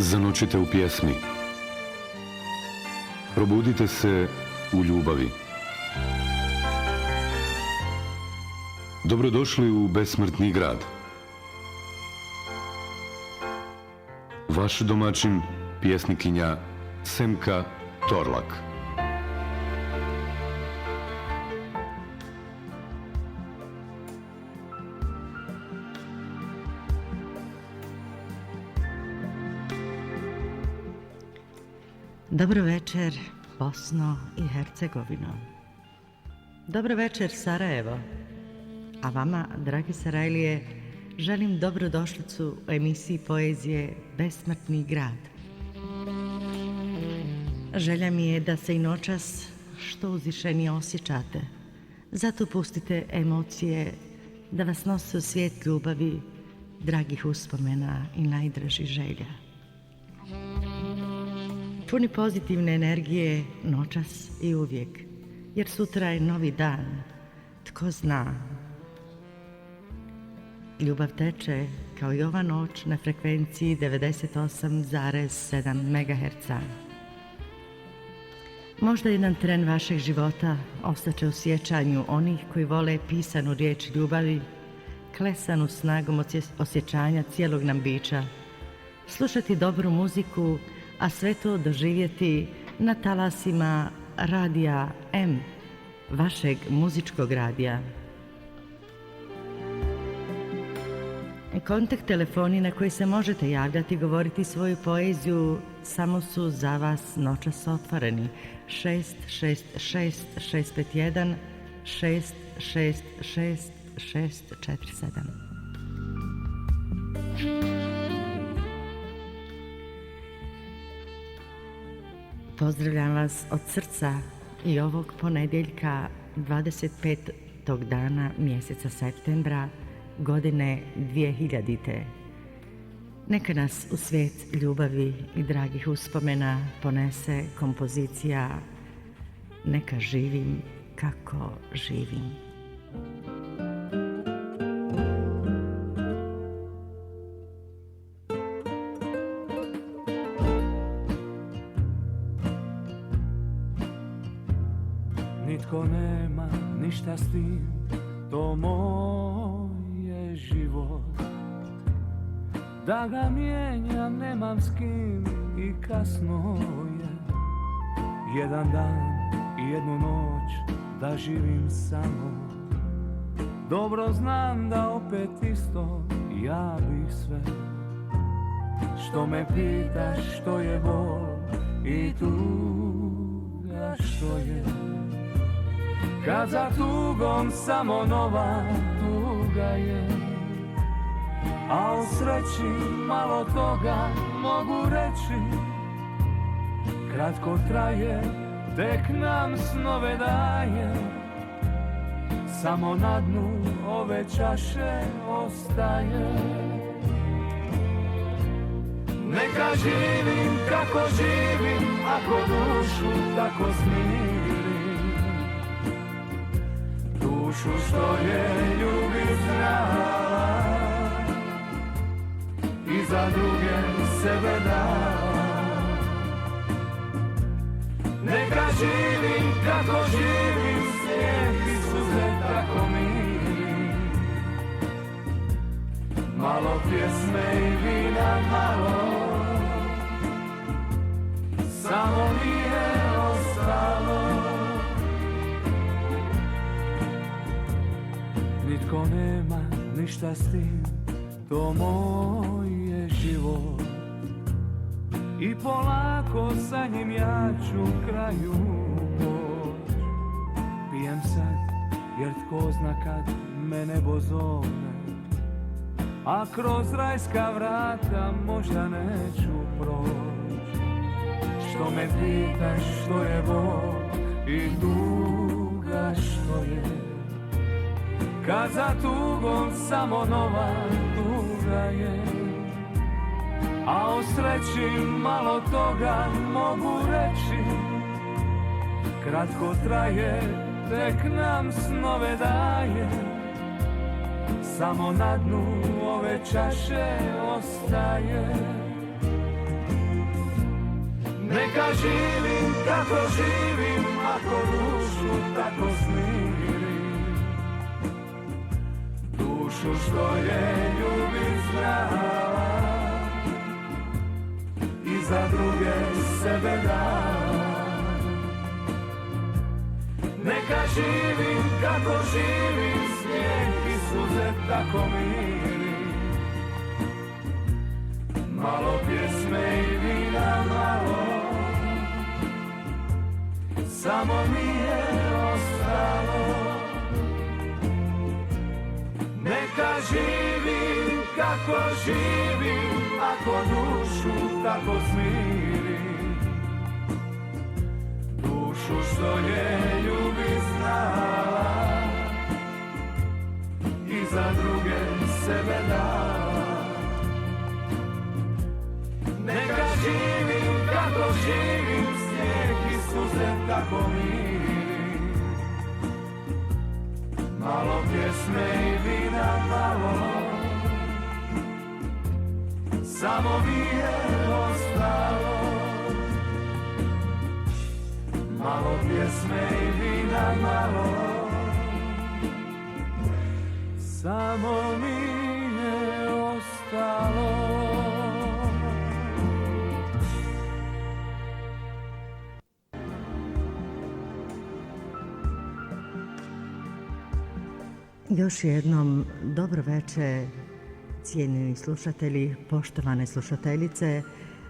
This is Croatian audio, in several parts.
Zanočite u pjesmi. Probudite se u ljubavi. Dobrodošli u besmrtni grad. Vaš domaćin, pjesnikinja Semka Torlak. Dobro večer, Bosno i Hercegovino. Dobro večer, Sarajevo. A vama, dragi Sarajlije, želim dobrodošlicu u emisiji poezije Besmrtni grad. Želja mi je da se i noćas što uzvišenije osjećate. Zato pustite emocije da vas nose u svijet ljubavi, dragih uspomena i najdražih želja. Puni pozitivne energije noćas i uvijek, jer sutra je novi dan, tko zna. Ljubav teče kao i ova noć na frekvenciji 98,7 MHz. Možda jedan tren vašeg života ostaće u sjećanju onih koji vole pisanu riječ ljubavi, klesanu snagom osjećanja cijelog nam bića, slušati dobru muziku, a sve to doživjeti na talasima radija M, vašeg muzičkog radija. Kontakt telefoni na koji se možete javljati i govoriti svoju poeziju samo su za vas noćas otvoreni. 666-651 666-647. Pozdravljam vas od srca i ovog ponedjeljka 25. dana mjeseca septembra godine 2000. Neka nas u svijet ljubavi i dragih uspomena ponese kompozicija Neka živim kako živim. Nitko nema ništa s tim, to moj je život. Da ga mijenjam nemam s kim i kasno je. Jedan dan i jednu noć da živim samo. Dobro znam da opet isto ja bih sve. Što me pitaš što je bol i tuga što je. Kad za tugom samo nova tuga je. A o sreći malo toga mogu reći. Kratko traje, tek nam snove daje. Samo na dnu ove čaše ostaje. Neka živim kako živim, ako dušu tako smirim. Dušu što je ljubav znala i za druge sebe dala. Neka živim kako živim, smijeh i suze tako miri. Malo pjesme i vina malo, samo mi je ostalo. Nitko nema ništa s tim, to moj je život. I polako sa njim ja ću kraju poć. Pijem sad jer tko zna kad me nebo zove. A kroz rajska vrata možda neću proć. Što me pitaš što je bol i tuga što je. Kad za tugom samo nova tuga je. A o sreći malo toga mogu reći. Kratko traje, tek nam snove daje. Samo na dnu ove čaše ostaje. Neka živim kako živim, ako dušu tako smirim. Dušu što je ljubim zdrava i za druge sebe dam. Neka živim kako živim, smijeh i suze tako mirim. Malo pjesme i vina, malo samo mi je ostalo. Neka živim kako živim, ako dušu tako smirim. Dušu što je ljubi znala i za druge sebe dala. Neka živim kako živim, snijeg i suze tako mirim. Malo pjesme i vina, malo samo mi je ostalo. Malo pjesme i vina, malo samo mi je ostalo. Još jednom dobro večer, cijenjeni slušatelji, poštovane slušateljice,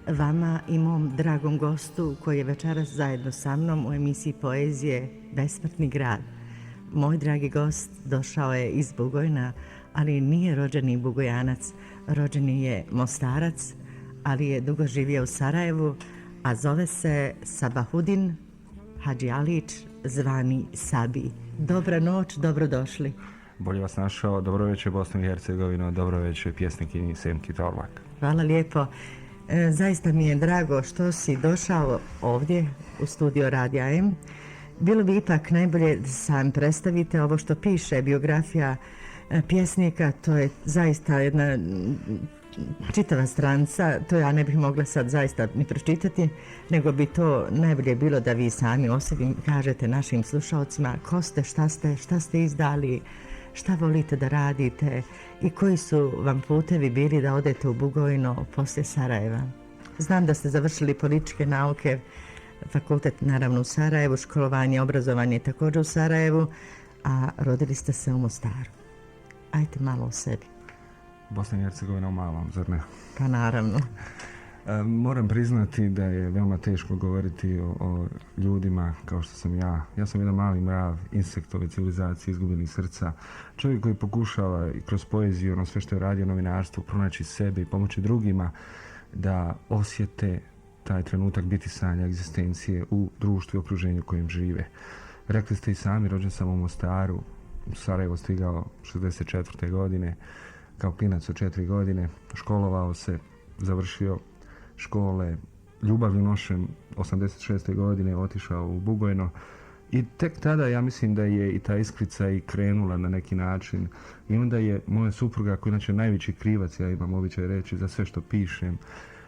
vama i mom dragom gostu koji je večeras zajedno sa mnom u emisiji poezije Besmrtni grad. Moj dragi gost došao je iz Bugojna, ali nije rođeni Bugojanac, rođeni je Mostarac, ali je dugo živio u Sarajevu, a zove se Sabahudin Hadžialić, zvani Sabi. Dobra noć, dobrodošli. Bolje vas našao, dobro večer Bosna i Hercegovina, dobro večer pjesnikinji Semki Torlak. Hvala lijepo. Zaista mi je drago što si došao ovdje u studio Radija M. Bilo bi ipak najbolje da sam predstavite ovo što piše biografija pjesnika, to je zaista jedna čitava stranca, to ja ne bih mogla sad zaista ni pročitati, nego bi to najbolje bilo da vi sami o sebi kažete našim slušalcima ko ste, šta ste izdali, šta volite da radite i koji su vam putevi bili da odete u Bugojno poslije Sarajeva. Znam da ste završili političke nauke, fakultet naravno u Sarajevu, školovanje, obrazovanje također u Sarajevu, a rodili ste se u Mostaru. Ajde malo o sebi. Bosna i Hercegovina u malom, zar ne? Pa naravno. Moram priznati da je veoma teško govoriti o ljudima kao što sam ja. Ja sam jedan mali mrav, insekt ove civilizacije, izgubenih srca. Čovjek koji pokušava i kroz poeziju, ono sve što je radio novinarstvo, pronaći sebe i pomoći drugima da osjete taj trenutak biti sanja egzistencije u društvu i okruženju u kojem žive. Rekli ste i sami, rođen sam u Mostaru, u Sarajevo stigao 64. godine, kao klinac od 4 godine, školovao se, završio škole, ljubavlju nošem 86. godine otišao u Bugojno i tek tada ja mislim da je i ta iskrica i krenula na neki način i onda je moja supruga, koja inače najveći krivac, ja imam običaj reći za sve što pišem,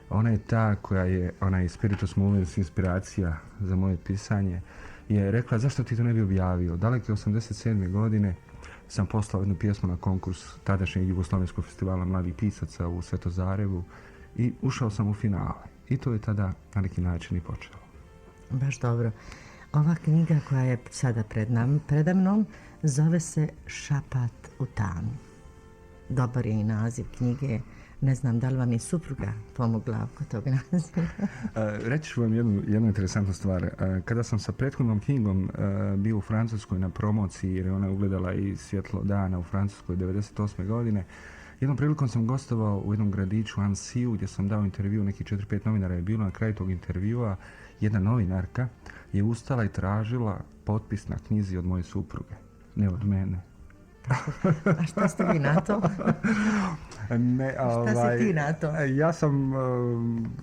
ona je ta koja je, ona je spiritus movens, inspiracija za moje pisanje, je rekla zašto ti to ne bi objavio. Daleke 87. godine sam poslao jednu pjesmu na konkurs tadašnjeg Jugoslovenskog festivala mladih pisaca u Svetozarevu i ušao sam u finale. I to je tada na neki način i počelo. Baš dobro. Ova knjiga koja je sada preda mnom zove se Šapat u tami. Dobar je i naziv knjige. Ne znam da li vam je supruga pomogla oko tog naziva. Reći ću vam jednu interesantnu stvar. Kada sam sa prethodnom knjigom bio u Francuskoj na promociji, jer je ona ugledala i svjetlo dana u Francuskoj 98. godine, jednom prilikom sam gostovao u jednom gradiću Annecy gdje sam dao intervju, neki 4-5 novinara je bilo. Na kraju tog intervjua jedna novinarka je ustala i tražila potpis na knjizi od moje supruge, ne od mene. A šta ste vi na to? Šta si ti na to? Ja sam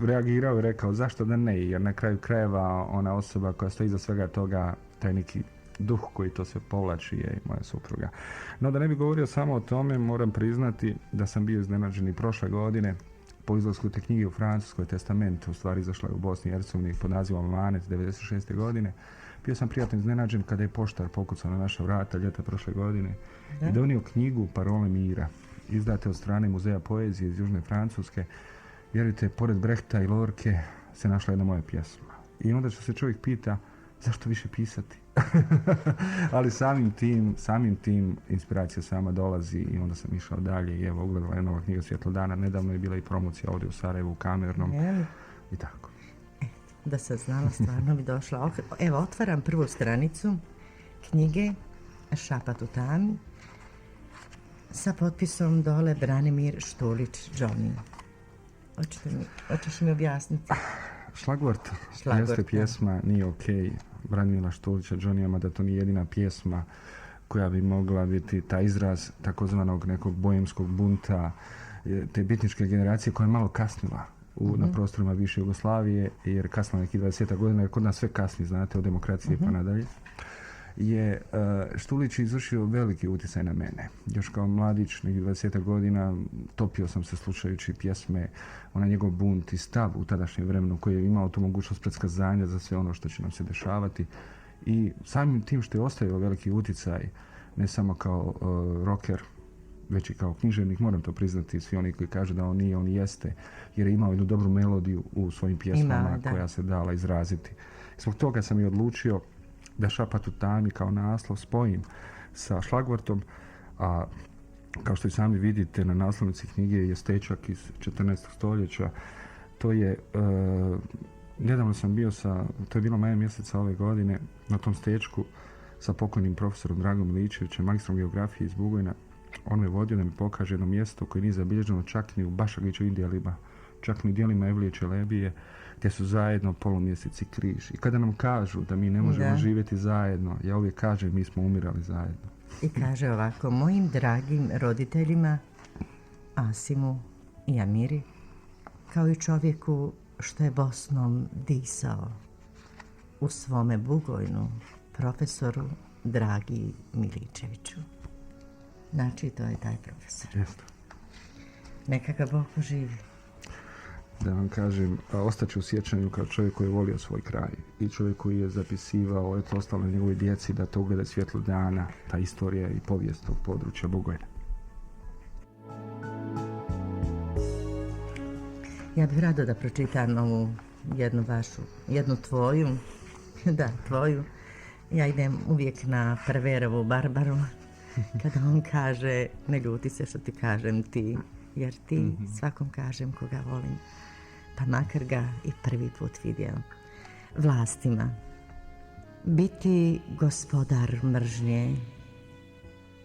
reagirao i rekao zašto da ne, jer na kraju krajeva ona osoba koja stoji iza svega toga, taj neki duh koji to sve povlači je moja supruga. No da ne bi govorio samo o tome, moram priznati da sam bio iznenađen i prošle godine po izlasku te knjige u Francuskoj, Testament, u stvari izašla je u Bosni i Hercegovini pod nazivom Amanet 96. godine. Bio sam prijatno iznenađen kada je poštar pokucao na naša vrata ljeta prošle godine i donio knjigu Parole mira, izdate od strane Muzeja poezije iz Južne Francuske. Vjerujte, pored Brehta i Lorke se našla jedna moja pjesma. I onda se čovjek pita zašto više pisati? Ali samim tim inspiracija sama dolazi i onda sam išao dalje i evo ugledala je nova knjiga Svjetlo dana. Nedavno je bila i promocija ovdje u Sarajevu u Kamernom i tako. Da sam znala, stvarno bi došla. Evo, otvaram prvu stranicu knjige Šapat u tami sa potpisom dole Branimir Štulić, Johnny. Hoćeš mi objasniti? Šlagvort jeste pjesma Nije okej Branimira Štulića, Johnny, mada to nije jedina pjesma koja bi mogla biti taj izraz takozvanog nekog bojemskog bunta, te bitničke generacije koja je malo kasnila na prostorima bivše Jugoslavije, jer kasnila nekih 20 godina, jer kod nas sve kasni, znate, od demokracije pa nadalje, je Štulić izvršio veliki utjecaj na mene. Još kao mladić, nekih 20 godina, topio sam se slušajući pjesme, onaj njegov bunt i stav u tadašnjem vremenu koji je imao tu mogućnost predskazanja za sve ono što će nam se dešavati. I samim tim što je ostavio veliki utjecaj, ne samo kao rocker, već i kao književnik, moram to priznati, svi oni koji kažu da on nije, on jeste, jer je imao jednu dobru melodiju u svojim pjesmama koja se dala izraziti. Zbog toga sam i odlučio da Šapat u tami kao naslov spojim sa Šlagvortom, a kao što i sami vidite na naslovnici knjige je stečak iz 14. stoljeća. To je, nedavno sam bio to je bilo maja mjeseca ove godine, na tom stečku sa pokojnim profesorom Dragom Miličevićem, magistrom geografije iz Bugojna. On me vodio da mi pokaže jedno mjesto koje nije zabilježeno čak ni u Bašagićevim dijelima, čak ni dijelima Evlije Čelebije, gdje su zajedno polumjesec i križ. I kada nam kažu da mi ne možemo živjeti zajedno, ja uvijek kažem mi smo umirali zajedno. I kaže ovako: mojim dragim roditeljima Asimu i Amiri, kao i čovjeku što je Bosnom disao, u svome Bugojnu, profesoru Dragi Miličeviću. Znači, to je taj profesor. Jeste. Neka ga Bog poživi. Da vam kažem, ostaću u sjećanju kao čovjek koji je volio svoj kraj i čovjek koji je zapisivao ostalo njegove djeci da to ugleda svjetlo dana, ta istorija i povijest tog područja Bugojna. Ja bih rado da pročitam ovu jednu tvoju, tvoju. Ja idem uvijek na Perverovu Barbaru, kada on kaže, ne ljuti se što ti kažem ti, jer ti svakom kažem koga volim, pa makar ga i prvi put vidio. Vlastima, biti gospodar mržnje,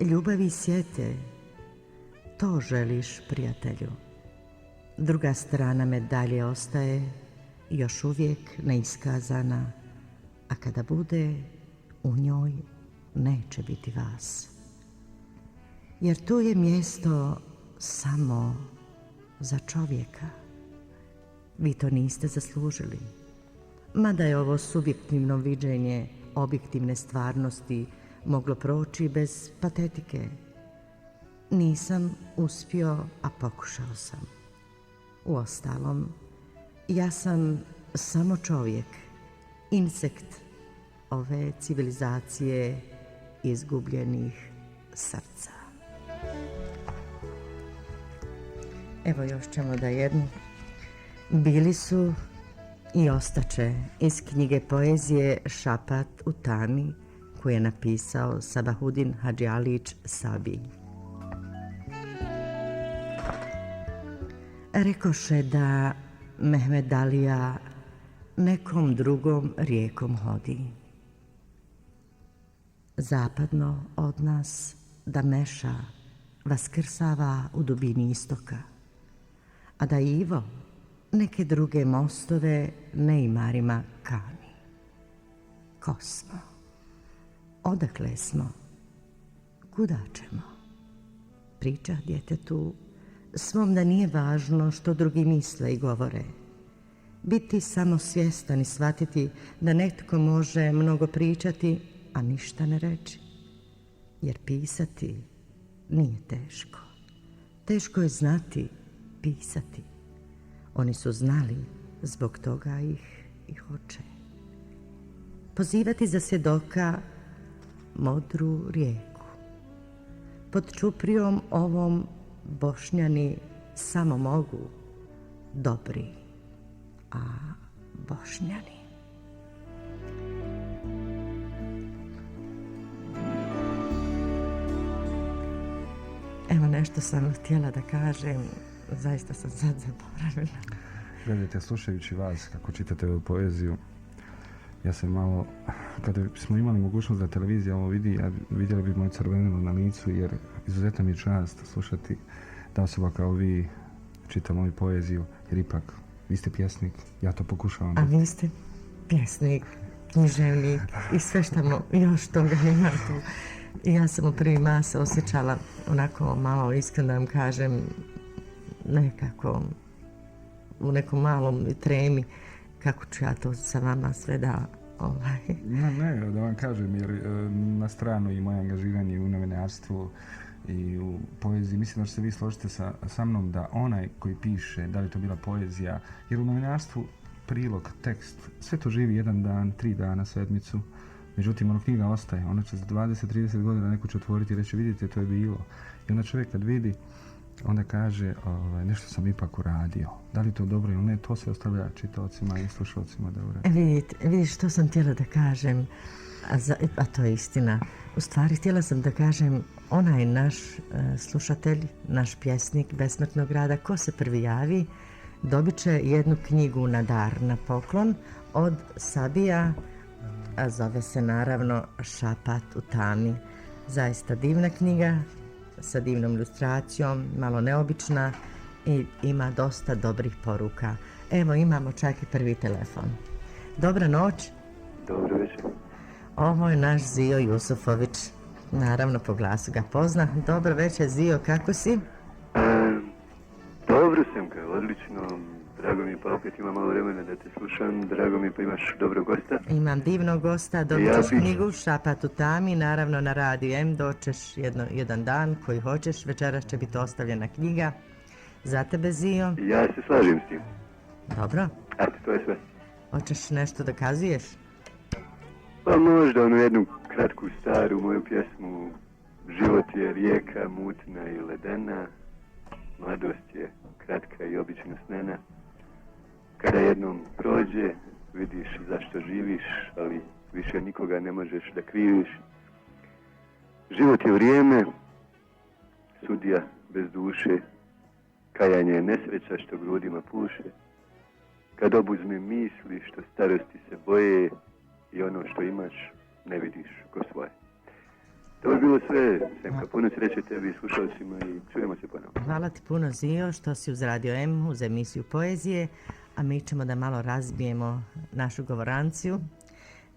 ljubavi sjete, to želiš, prijatelju. Druga strana medalje ostaje još uvijek neiskazana, a kada bude, u njoj neće biti vas. Jer tu je mjesto samo za čovjeka. Vi to niste zaslužili. Mada je ovo subjektivno viđenje objektivne stvarnosti moglo proći bez patetike. Nisam uspio, a pokušao sam. Uostalom, ja sam samo čovjek, insekt ove civilizacije izgubljenih srca. Evo još ćemo da jednu. Bili su i ostaće iz knjige poezije Šapat u tami koju je napisao Sabahudin Hadžialić Sabi. Rekoše da Mehmed Alija nekom drugom rijekom hodi. Zapadno od nas da Meša vaskrsava u dubini istoka, a da Ivo neke druge mostove neimarima kani. Ko smo? Odakle smo? Kuda ćemo? Priča djetetu svom da nije važno što drugi misle i govore. Biti samo svjestan i shvatiti da netko može mnogo pričati, a ništa ne reći. Jer pisati nije teško. Teško je znati pisati. Oni su znali, zbog toga ih i hoće. Pozivati za svjedoka modru rijeku. Pod čuprijom ovom Bošnjani samo mogu dobri, a Bošnjani. Evo nešto sam htjela da kažem, zaista sam sad zaboravila. Gledajte, slušajući vas kako čitate ovu poeziju, ja sam malo, kada smo imali mogućnost da televizija ovo vidi, vidjeli bi moju crvenilo na licu, jer izuzetna mi je čast slušati da osoba kao vi čita moju poeziju, jer ipak vi ste pjesnik, ja to pokušavam. A vi ste pjesnik, književnik i sve što još toga ima tu. I ja sam u prvi mah se osjećala onako malo, iskreno da vam kažem, nekako u nekom malom tremi, kako ću ja to sa vama sve da... Ne, da vam kažem, jer na stranu i moje angažiranje u novinarstvu i u poeziji, mislim da ćete vi složite sa mnom da onaj koji piše, da li to bila poezija, jer u novinarstvu prilog, tekst, sve to živi jedan dan, 3 dana, sedmicu, međutim, ono knjiga ostaje, ona će za 20-30 godina neko će otvoriti i reći, vidite, to je bilo. I onda čovjek kad vidi, onda kaže, nešto sam ipak uradio. Da li to dobro ili ne, to se ostavlja čitaocima i slušalcima da uradi. Vidiš što sam htjela da kažem, a to je istina. U stvari htjela sam da kažem, onaj naš slušatelj, naš pjesnik Besmrtnog grada, ko se prvi javi, dobit će jednu knjigu na dar, na poklon od Sabija, a zove se naravno Šapat u tami. Zaista divna knjiga sa divnom ilustracijom, malo neobična i ima dosta dobrih poruka. Evo imamo čak i prvi telefon. Dobra noć. Dobro večer. Ovo je naš Zio Jusufović. Naravno po glasu ga pozna. Dobro večer Zio, kako si? Dobro sam ga, odlično. Drago mi je, pa opet imam malo vremena da te slušam. Drago mi je, pa imaš dobrog gosta. Imam divnog gosta, dobit ćeš knjigu Šapat u tami, naravno na Radiju M, doćeš jedan dan koji hoćeš, večeras će biti ostavljena knjiga za tebe Zio. Ja se slažem s tim. Dobro. Eto, to je sve. Hoćeš nešto da kazuješ? Pa možda onu jednu kratku staru moju pjesmu Život je rijeka, mutna i ledena, mladost je kratka i obično snena. Kada jednom prođe, vidiš zašto živiš, ali više nikoga ne možeš da kriviš. Život je vrijeme, sudija bez duše, kajanje je nesreća što grudima puše. Kad obuzme misli što starosti se boje i ono što imaš ne vidiš ko svoje. To je bilo sve, Semka, puno sreće tebi i slušalcima i čujemo se ponovno. Hvala ti puno Zio što si uz Radio M, uz emisiju poezije, a mi ćemo da malo razbijemo našu govoranciju.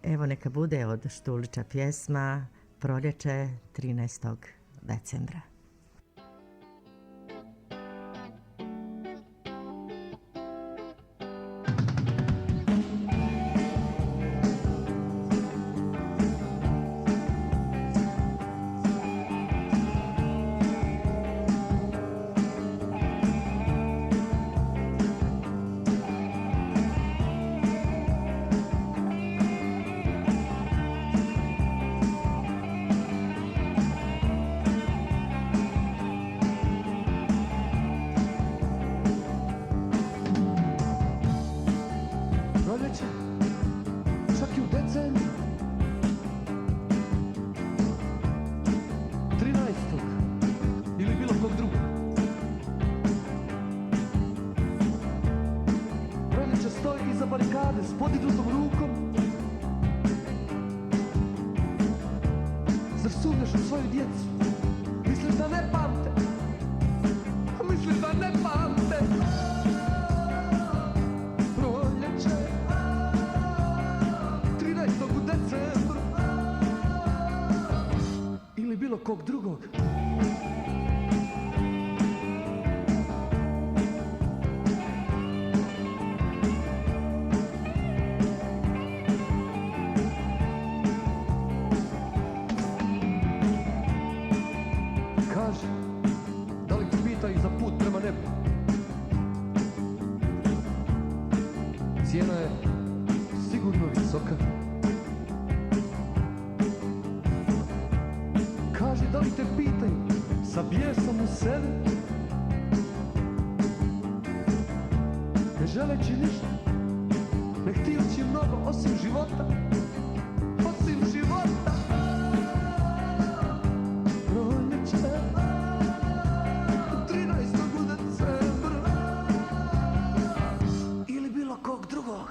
Evo neka bude od Štulića pjesma Proljeće 13. decembra. jabuka. Kaži da li te pitaju sa bijesom u sebi, ne želeći ništa, ne htijući mnogo osim života, osim života. Proljeće, 13. u decembru, ili bilo kog drugog.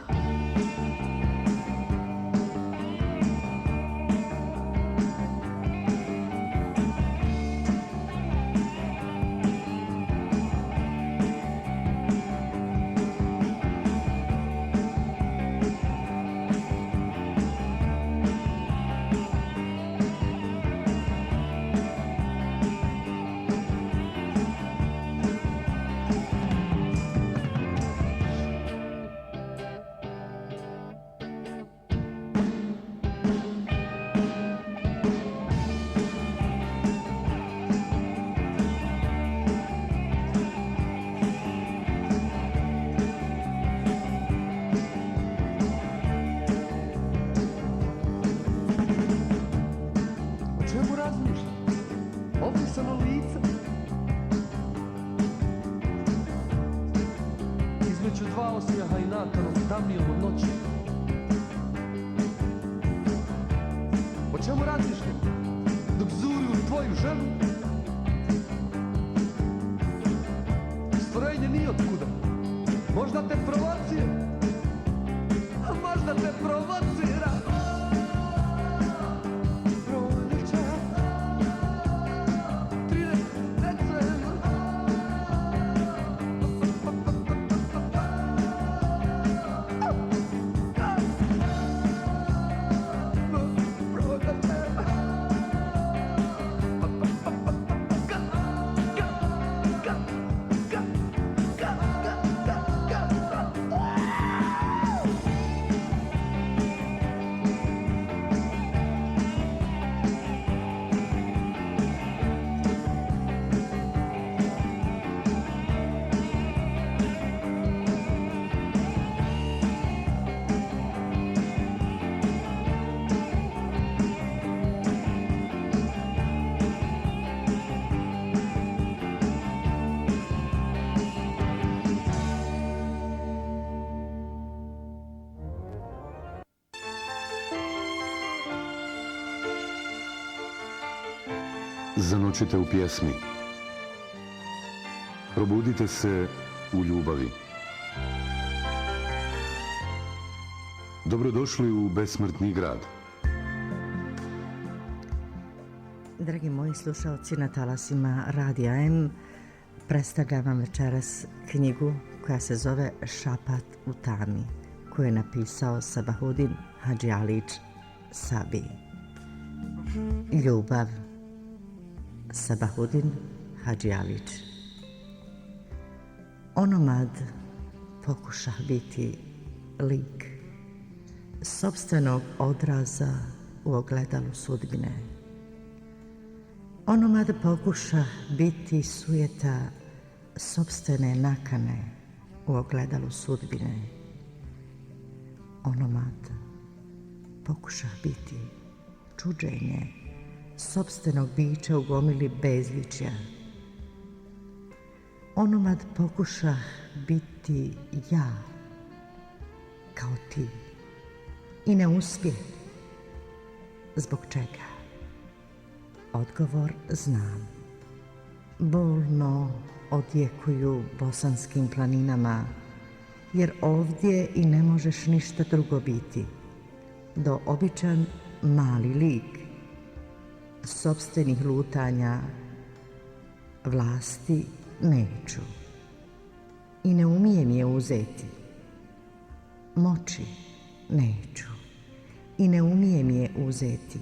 Obrisano lice između dva osmijeha i nakanom tamnijom od noći. O čemu razmišljam dok zuri u tvoju ženu? Stvorenje nije otkuda, možda te provocira, a možda te provocira. Zanočite u pjesmi. Probudite se u ljubavi. Dobrodošli u besmrtni grad. Dragi moji slušalci, na talasima Radija M predstavljam vam večeras knjigu koja se zove Šapat u tami, koju je napisao Sabahudin Hadžialić Sabi. Ljubav. Sabahudin Hadžialić. Onomad pokušah biti lik sopstvenog odraza u ogledalu sudbine. Onomad pokušah biti sujeta sopstvene nakane u ogledalu sudbine. Onomad pokušah biti čuđenje sopstvenog bića u gomili bezličja. Onomad pokušah biti ja, kao ti, i ne uspjeh. Zbog čega? Odgovor znam. Bolno odjekuju bosanskim planinama, jer ovdje i ne možeš ništa drugo biti do običan mali lik sopstvenih lutanja. Vlasti neću i ne umijem je uzeti. Moći neću i ne umijem je uzeti.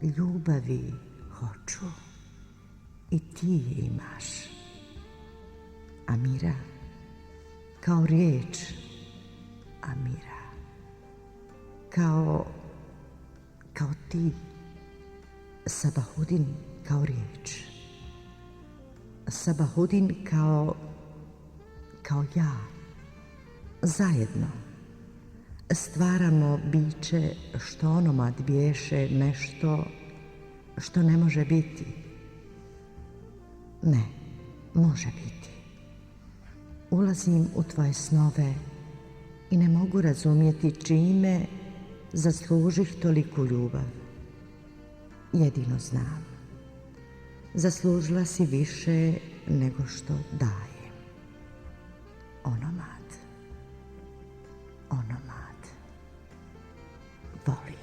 Ljubavi hoću i ti je imaš. Amira, kao riječ Amira, kao ti. Sabahudin kao riječ, Sabahudin kao ja, zajedno. Stvaramo biće što onomad biješe nešto što ne može biti. Ne, može biti. Ulazim u tvoje snove i ne mogu razumjeti čime zaslužih toliku ljubav. Jedino znam. Zaslužila si više nego što dajem. Onomad. Onomad. Volim.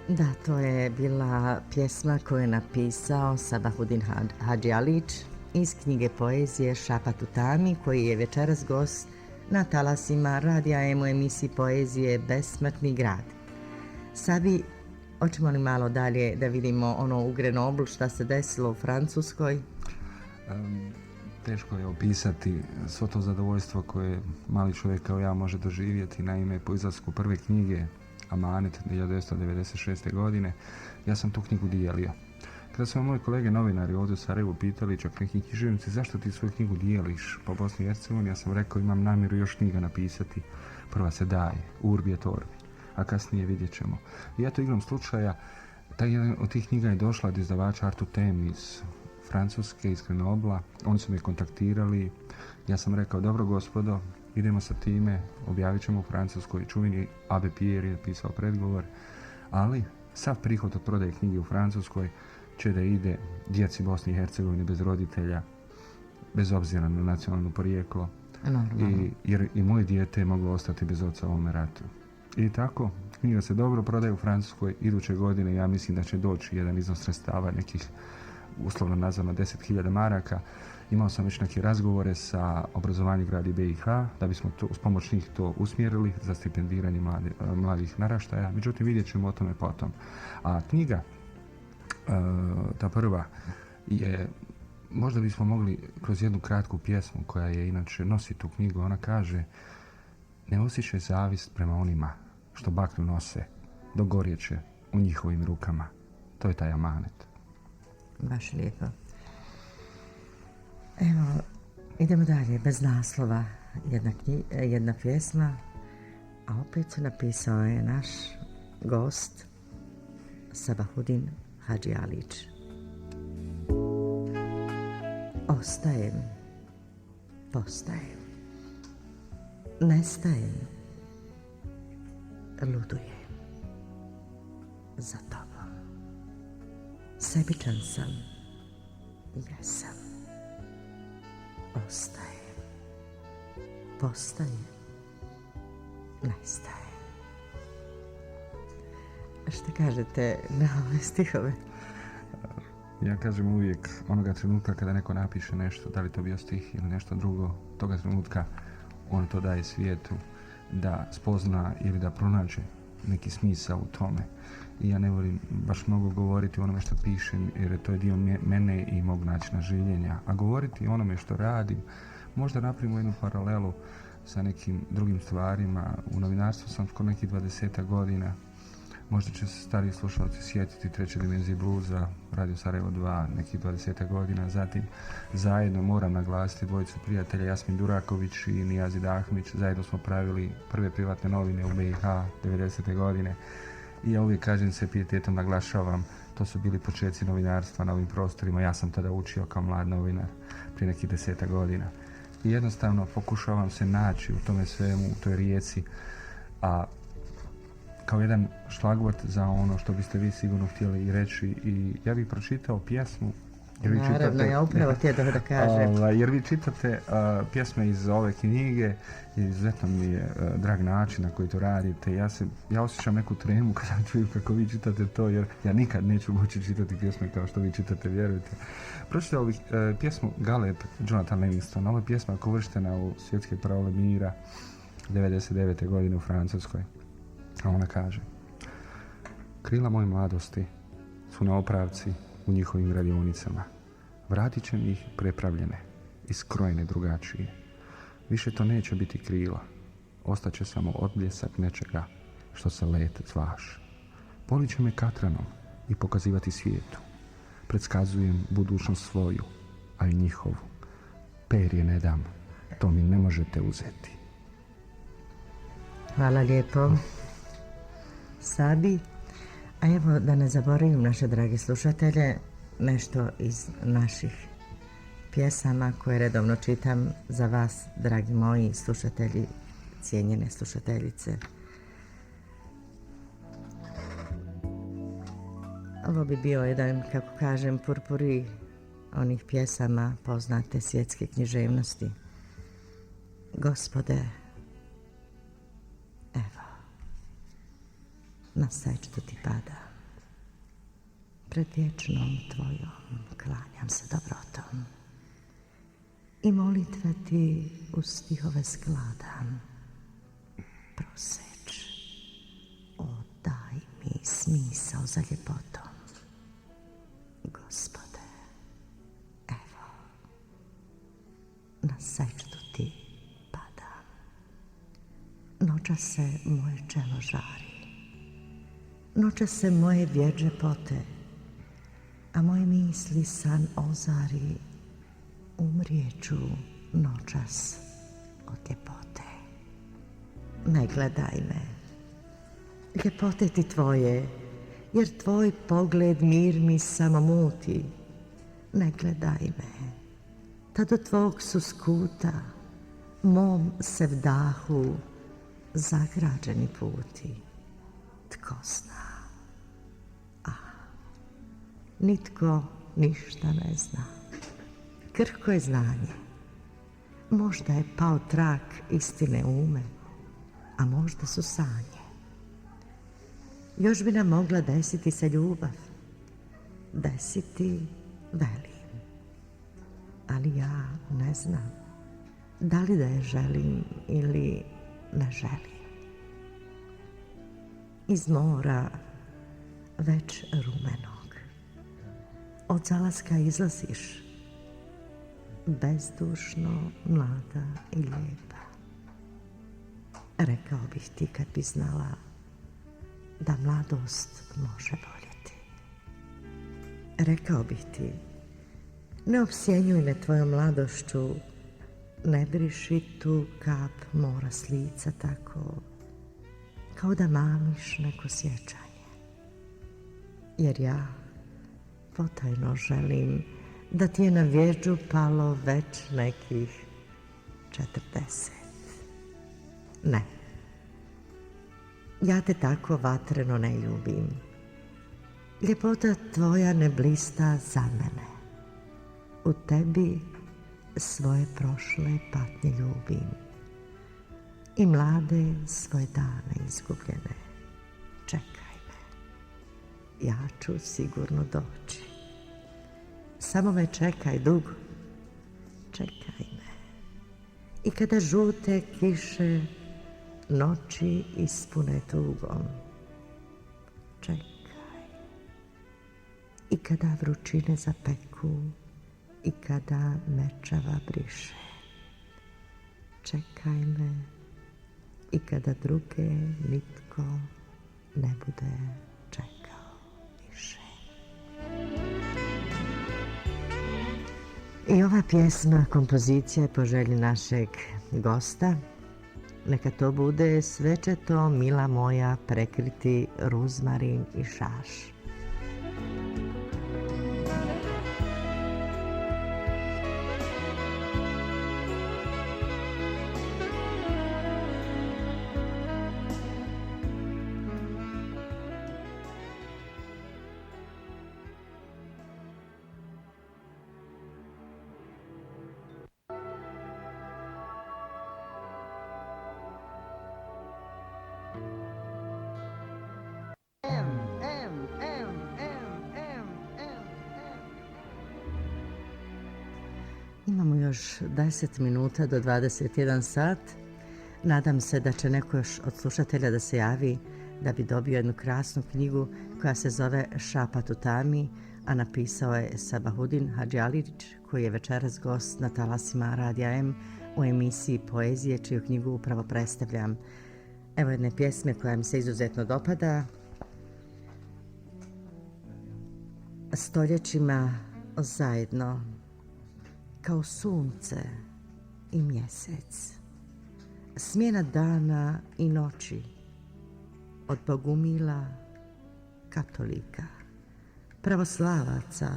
Da, to je bila pjesma koju je napisao Sabahudin Hadžialić iz knjige poezije Šapat u tami, koji je večeras gost na talasima Radija Emo emisiji poezije Besmrtni grad. Sabi, hoćemo li malo dalje da vidimo ono u Grenoblu šta se desilo u Francuskoj? Teško je opisati svo to zadovoljstvo koje mali čovjek kao ja može doživjeti. Naime, po izlasku prve knjige Amanet 1996. godine, ja sam tu knjigu dijelio. Kada su moji kolege novinari ovdje u Sarajevu pitali, čak neki književnici, zašto ti svoju knjigu dijeliš po Bosni i Hercegovini, ja sam rekao imam namjeru još knjiga napisati. Prva se daje, Urbi et Orbi, a kasnije vidjet ćemo. I eto, igrom slučaja, jedan od tih knjiga je došla od izdavača Artur Tem iz Francuske, iz Grenobla. Oni su me kontaktirali, ja sam rekao, dobro gospodo, idemo sa time, objavit ćemo u Francuskoj. Čuveni Abe Pierre je pisao predgovor, ali sav prihod od prodaje knjige u Francuskoj će da ide djeci Bosne i Hercegovine bez roditelja, bez obzira na nacionalno porijeklo. Jer i moje dijete je moglo ostati bez oca u ovome ratu. I tako, knjiga se dobro prodaje u Francuskoj. Iduće godine ja mislim da će doći jedan iznos sredstava, nekih uslovno nazvano 10.000 maraka. Imao sam već neke razgovore sa obrazovanjem gradi BiH da bismo uz pomoć njih to usmjerili za stipendiranje mladih naraštaja. Međutim, vidjet ćemo o tome potom. A knjiga, ta prva, je, možda bismo mogli kroz jednu kratku pjesmu koja je inače nosi tu knjigu, ona kaže: ne osjećaj zavist prema onima što baknu nose, dok gorjeće u njihovim rukama. To je taj amanet. Baš lijepo. Evo, idemo dalje, bez naslova, jedna pjesma, a opet se napisao je naš gost Sabahudin Hadžialić. Ostajem, postajem, nestajem, ludujem za tobom. Sebičan sam, jesam. Ostajem, postajem, nestajem. Šta kažete na ove stihove? Ja kažem uvijek, onoga trenutka kada neko napiše nešto, da li to bio stih ili nešto drugo, toga trenutka on to daje svijetu da spozna ili da pronađe neki smisao u tome. I ja ne volim baš mnogo govoriti o onome što pišem, jer je to dio mene i mog načina življenja. A govoriti o onome što radim, možda napravimo jednu paralelu sa nekim drugim stvarima. U novinarstvu sam skoro nekih 20 godina. Možda će se stariji slušalci sjetiti Treće dimenzije bluza, Radio Sarajevo 2, nekih 20 godina. Zatim zajedno moram naglasiti dvojicu prijatelja, Jasmin Duraković i Nijazid Ahmić. Zajedno smo pravili prve privatne novine u BiH 90. godine. I ja uvijek kažem se pijetetom naglašavam, to su bili početci novinarstva na ovim prostorima. Ja sam tada učio kao mlad novinar prije nekih 10 godina. I jednostavno pokušavam se naći u tome svemu, u toj rijeci, a kao jedan šlagvort za ono što biste vi sigurno htjeli i reći. I ja bih pročitao pjesmu. Naravno, ja upravo htjela da kažem. Jer vi čitate pjesme iz ove knjige i izuzetno mi je drag način na koji to radite. Ja osjećam neku tremu kada čujem kako vi čitate to, jer ja nikad neću moći čitati pjesme kao što vi čitate, vjerujte. Pročitao bih pjesmu Galeb Jonathan Livingston. Ova pjesma je uvrštena u svjetske parole mira 99. godine u Francuskoj. A ona kaže: krila moje mladosti su na opravci u njihovim radionicama. Vratit će mi ih prepravljene i skrojene drugačije. Više to neće biti krila. Ostaće samo odbljesak nečega što se let zvaš. Polit će me katranom i pokazivati svijetu. Predskazujem budućnost svoju, a i njihovu. Perje ne dam, to mi ne možete uzeti. Hvala lijepo, Sabi. A evo, da ne zaboravim naše dragi slušatelje, nešto iz naših pjesama koje redovno čitam za vas, dragi moji slušatelji, cijenjene slušateljice. Ovo bi bio jedan, kako kažem, purpuri onih pjesama poznate svjetske književnosti. Gospode, evo, na sečtu ti pada. Pred vječnom tvojom klanjam se dobrotom i molitve ti u stihove skladam. Proseć, o daj mi smisao za ljepotom. Gospode, evo, na sečtu ti padam. Noća se moje čelo žari, noća se moje vjeđe pote, a moje misli san ozari, umrijeću noćas od ljepote. Ne gledaj me, ljepote ti tvoje, jer tvoj pogled mir mi samo muti. Ne gledaj me, ta do tvog su skuta, mom se vdahu zagrađeni puti. Tko zna? Nitko ništa ne zna. Krhko je znanje. Možda je pao trak istine ume, a možda su sanje. Još bi nam mogla desiti se ljubav. Desiti, velim. Ali ja ne znam da li da je želim ili ne želim. Iz mora već rumenog od zalaska izlaziš, bezdušno, mlada i lijepa. Rekao bih ti kad bi znala da mladost može voljeti. Rekao bih ti, ne opsjenjuj me tvojom mladošću, ne briši tu kap mora s lica tako, kao da mamiš neko sjećanje. Jer ja potajno želim da ti je na vjeđu palo već nekih 40. Ne, ja te tako vatreno ne ljubim. Ljepota tvoja ne blista za mene. U tebi svoje prošle patnje ljubim i mlade svoje dane izgubljene. Čekaj me, ja ću sigurno doći. Samo me čekaj dugo, čekaj me. I kada žute kiše noći ispune tugom, čekaj. I kada vrućine zapeku i kada mečava briše, čekaj me. I kada druge nitko ne bude čekao više. I ova pjesma, kompozicija je po želji našeg gosta. Neka to bude sve će to, mila moja, prekriti ruzmarin i šaš. Imamo još 10 minuta do 21 sat. Nadam se da će neko još od slušatelja da se javi da bi dobio jednu krasnu knjigu koja se zove Šapat u tami, a napisao je Sabahudin Hadžalić, koji je večeras gost na talasima Radija M u emisiji Poezije, čiju knjigu upravo predstavljam. Evo jedne pjesme koja mi se izuzetno dopada. Stoljećima zajedno kao sunce i mjesec, smjena dana i noći, od bogumila, katolika, pravoslavaca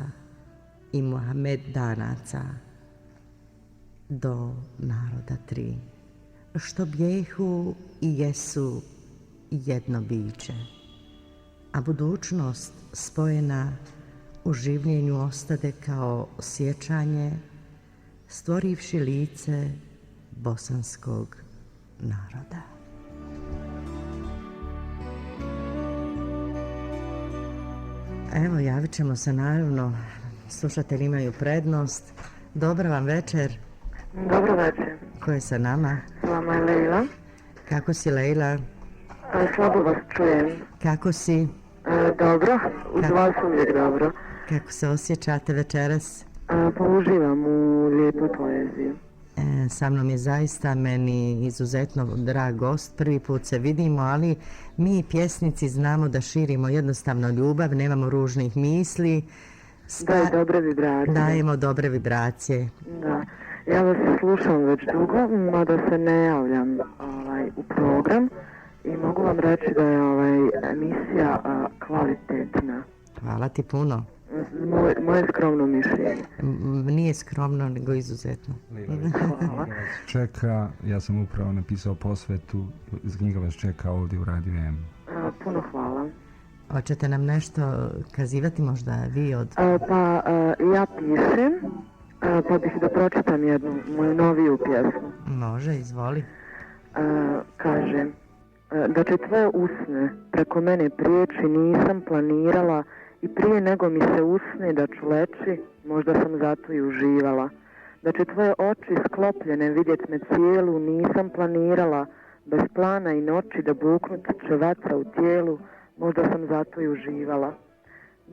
i muhamedanaca do naroda tri, što bjehu i jesu jedno biće, a budućnost spojena u življenju ostade kao sjećanje, stvorivši lice bosanskog naroda. Evo, javit ćemo se naravno, slušatelji imaju prednost. Dobar vam večer. Dobro večer. Ko je sa nama? S vama je Lejla. Kako si, Lejla? Slabo vas čujem. Kako si? Dobro, uz Kako? vas uvijek dobro. Kako se osjećate večeras? Pa uživam u lijepoj poeziji. Sa mnom je zaista meni izuzetno drag gost. Prvi put se vidimo, ali mi pjesnici znamo da širimo jednostavno ljubav, nemamo ružnih misli. Daj dobre vibracije. Dajemo dobre vibracije. Da. Ja vas slušam već dugo, mada se ne javljam u program i mogu vam reći da je emisija kvalitetna. Hvala ti puno. Moje skromno mišljenje. Nije skromno, nego izuzetno. Hvala. Čeka, ja sam upravo napisao posvetu, knjiga vas čeka ovdje u Radio M. Puno hvala. Hoćete nam nešto kazivati možda vi od... Ja pišem, pa bih da pročitam jednu moju noviju pjesmu. Može, izvoli. Kaže, da će tvoje usne preko mene prijeći nisam planirala i prije nego mi se usne da ću leći, možda sam zato i uživala. Da će tvoje oči sklopljene vidjet me cijelu nisam planirala, bez plana i noći da buknut će vatra u tijelu, možda sam zato i uživala.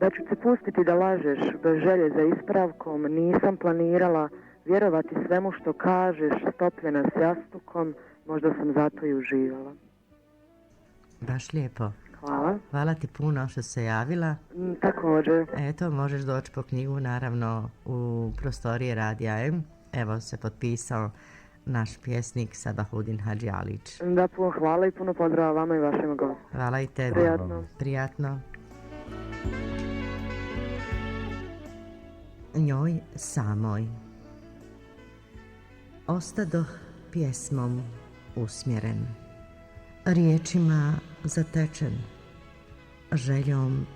Da ću te pustiti da lažeš bez želje za ispravkom, nisam planirala vjerovati svemu što kažeš, stopljena s jastukom, možda sam zato i uživala. Baš lijepo. Hvala. Hvala ti puno što se javila. Također. Eto, možeš doći po knjigu naravno u prostorije Radija M. Evo se potpisao naš pjesnik Sabahudin Hadžialić. Da, puno hvala i puno pozdrava vama i vašem gostu. Hvala i tebi. Prijatno. Prijatno. Njoj samoj ostadoh pjesmom usmjeren, riječima zatečen, željom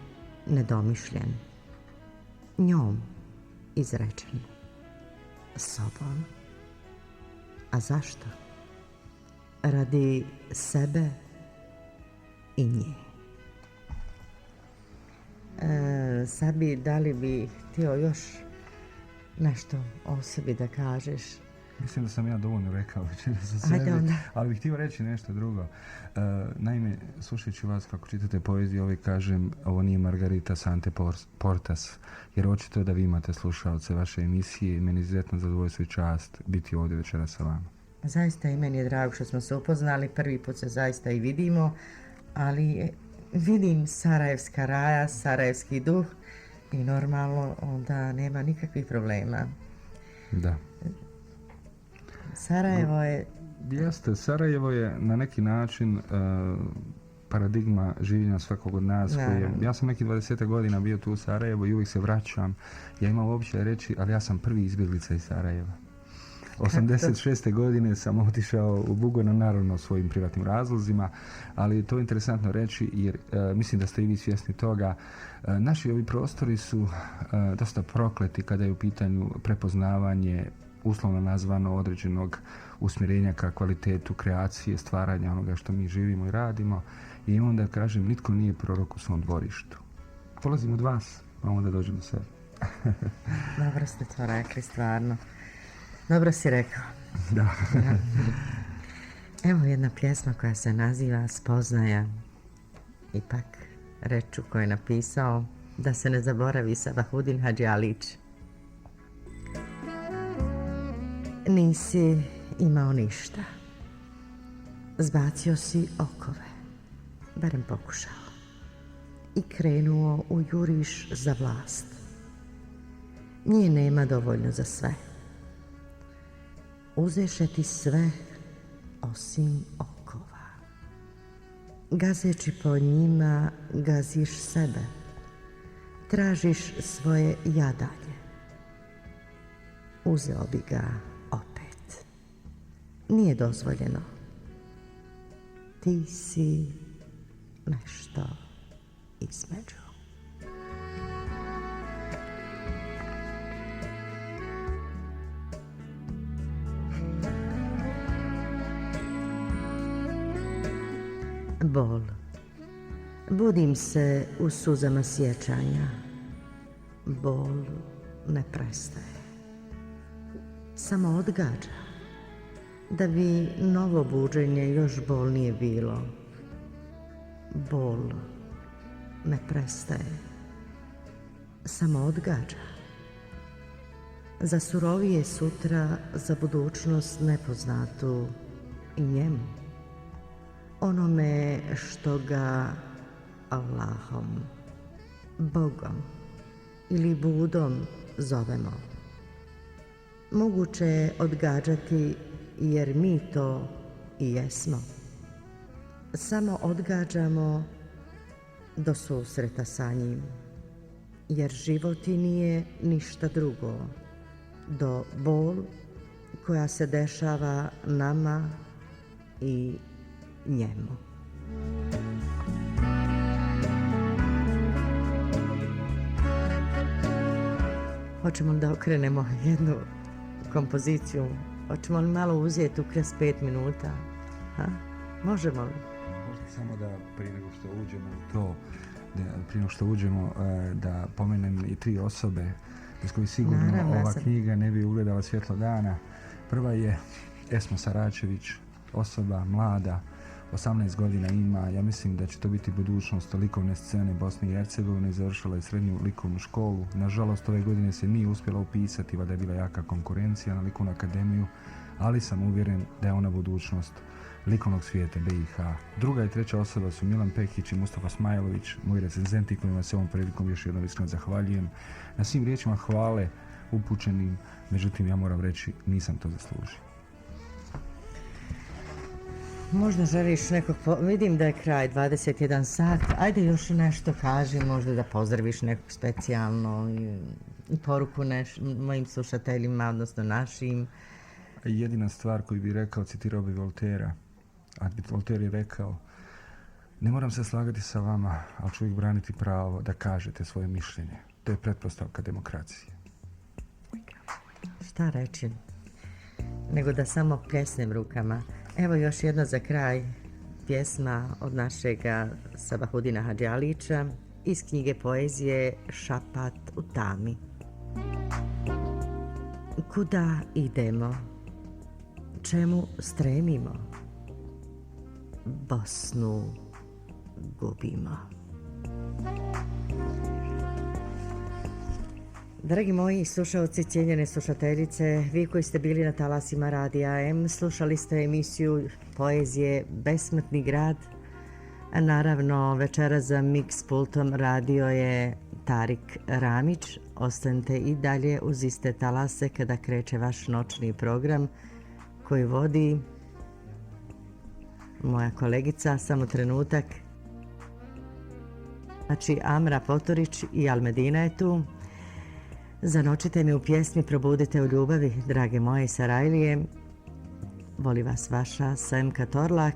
nedomišljen, njom izrečen, sobom. A zašto? Radi sebe i nje. Sabi, da li bi htio još nešto o sebi da kažeš? Mislim da sam ja dovoljno rekao večeras za sebe, Ajde onda. ali bih htio reći nešto drugo. Naime, slušajući vas kako čitate poeziju, ovaj kažem, ovo nije Margarita Sante Portas, jer očito je da vi imate slušalce vaše emisije i meni je izuzetno zadovoljstvo i čast biti ovdje večeras sa vama. Zaista i meni je drago što smo se upoznali, prvi put se zaista i vidimo, ali vidim sarajevska raja, sarajevski duh i normalno onda nema nikakvih problema. Da. Sarajevo je... Jeste, Sarajevo je na neki način paradigma življenja svakog od nas. Ja sam neki 20 godina bio tu u Sarajevu i uvijek se vraćam. Ja imam običaj reći, ali ja sam prvi izbjeglica iz Sarajeva. 86. godine sam otišao u Bugojno, naravno svojim privatnim razlozima, ali to je interesantno reći jer mislim da ste i vi svjesni toga. Naši ovi prostori su dosta prokleti kada je u pitanju prepoznavanje uslovno nazvano određenog usmjerenja ka kvalitetu kreacije, stvaranja onoga što mi živimo i radimo. I onda kažem, nitko nije prorok u svom dvorištu. Polazim od vas, a onda dođem do sebe. Dobro ste to rekli, stvarno. Dobro si rekao. Da. Evo jedna pjesma koja se naziva Spoznaja. Ipak reču koju je napisao da se ne zaboravi Sabahudin Hadžialić. Nisi imao ništa. Zbacio si okove, barem pokušao, i krenuo u juriš za vlast. Nje nema dovoljno za sve. uzeše ti sve osim okova. Gazeći po njima gaziš sebe, tražiš svoje jadanje. Uzeo bi ga opet. Nije dozvoljeno. Ti si nešto između. Bol. Budim se u suzama sjećanja. Bol ne prestaje. Samo odgađa. Da bi novo buđenje još bolnije bilo. Bol ne prestaje. Samo odgađa. Za surovije sutra, za budućnost nepoznatu i njemu. Onome što ga Allahom, Bogom ili Budom zovemo. Moguće je odgađati jer mi to i jesmo. Samo odgađamo do susreta sa njim, jer život i nije ništa drugo do bol koja se dešava nama i njemu. Hoćemo da okrenemo jednu kompoziciju? Hoćemo li malo uzeti ukras 5 minuta? Ha? Možemo li? Možda samo da prije nego što uđemo u to, da pomenem i 3 osobe bez kojih sigurno Naravno, ova knjiga ne bi ugledala svjetlo dana. Prva je Esma Saračević, osoba mlada, 18 godina ima. Ja mislim da će to biti budućnost likovne scene Bosne i Hercegovine. Završila je srednju likovnu školu. Nažalost, ove godine se nije uspjela upisati, valjda je bila jaka konkurencija na likovnu akademiju, ali sam uvjeren da je ona budućnost likovnog svijeta BiH. Druga i treća osoba su Milan Pekić i Mustafa Smajlović, moji recenzenti kojima se ovom prilikom još jednom iskreno zahvaljujem na svim riječima hvale upućenim, međutim ja moram reći nisam to zaslužio. Možda želiš nekog, vidim da je kraj 21 sat, ajde još nešto kaži, možda da pozdraviš nekog specijalno i poruku mojim slušateljima, odnosno našim. Jedina stvar koju bih rekao, citirao bi Voltera, a Volter je rekao: ne moram se slagati sa vama, ali ću uvijek braniti pravo da kažete svoje mišljenje. To je pretpostavka demokracije. Šta reći, nego da samo pljesnem rukama. Evo još jedna za kraj pjesma od našega Sabahudina Hadžialića iz knjige poezije Šapat u tami. Kuda idemo? Čemu stremimo? Bosnu gubimo. Dragi moji slušalci, cijenjene slušateljice, vi koji ste bili na talasima Radija M, slušali ste emisiju poezije Besmrtni grad. A naravno, večera za mix pultom radio je Tarik Ramić. Ostanite i dalje uz iste talase kada kreće vaš noćni program koji vodi moja kolegica, samo trenutak. Znači, Amra Poturić i Almedina je tu. Zanočite mi u pjesmi Probudite u ljubavi, drage moje Sarajlije. Voli vas vaša Semka Torlak.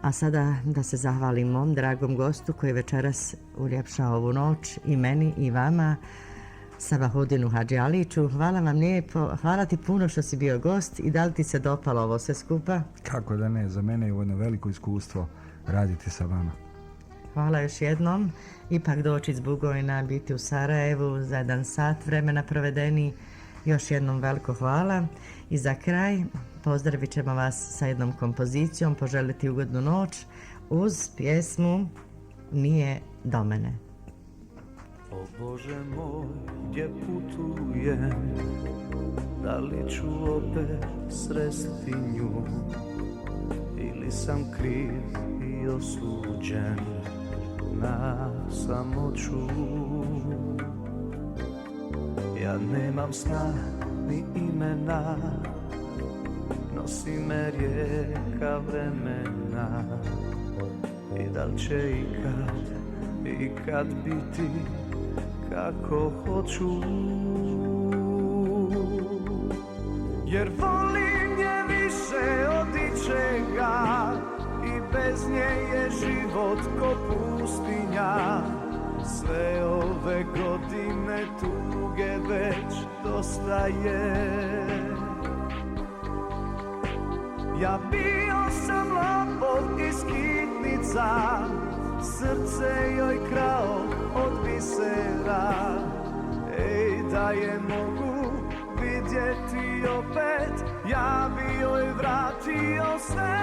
A sada da se zahvalim mom dragom gostu koji večeras uljepša ovu noć i meni i vama, Sabahudinu Hadžialiću. Hvala vam lijepo, hvala ti puno što si bio gost i da li ti se dopalo ovo sve skupa? Kako da ne, za mene je ovo jedno veliko iskustvo raditi sa vama. Hvala još jednom. Ipak doći iz Bugojna, biti u Sarajevu za 1 sat vremena provedeni. Još jednom veliko hvala. I za kraj pozdravit ćemo vas sa jednom kompozicijom, poželiti ugodnu noć uz pjesmu Nije do mene. O Bože moj, gdje putujem, da li ću opet sresti nju, ili sam kriv i osuđen na samoću. Ja nemam sna ni imena, nosi me rijeka vremena. I da li će ikad biti kako hoću, jer volim je više od ičega i bez nje je život ko pustinja. Sve ove godine tuge već dosta je. Ja bio sam lopov iz kitnica, srce joj krao od bisera. Ej, da je mogu vidjeti opet, ja bi joj vratio sve.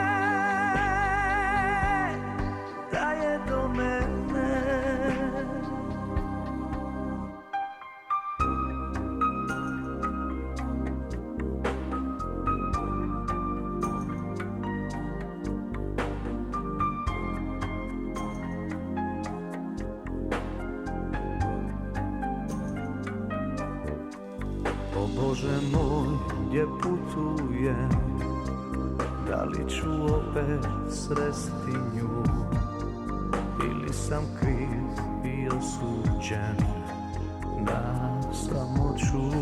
Da je do mene. O Bože moj, gdje putujem, da li ću opet sresti nju, ili sam kriv i osuđen na samoću.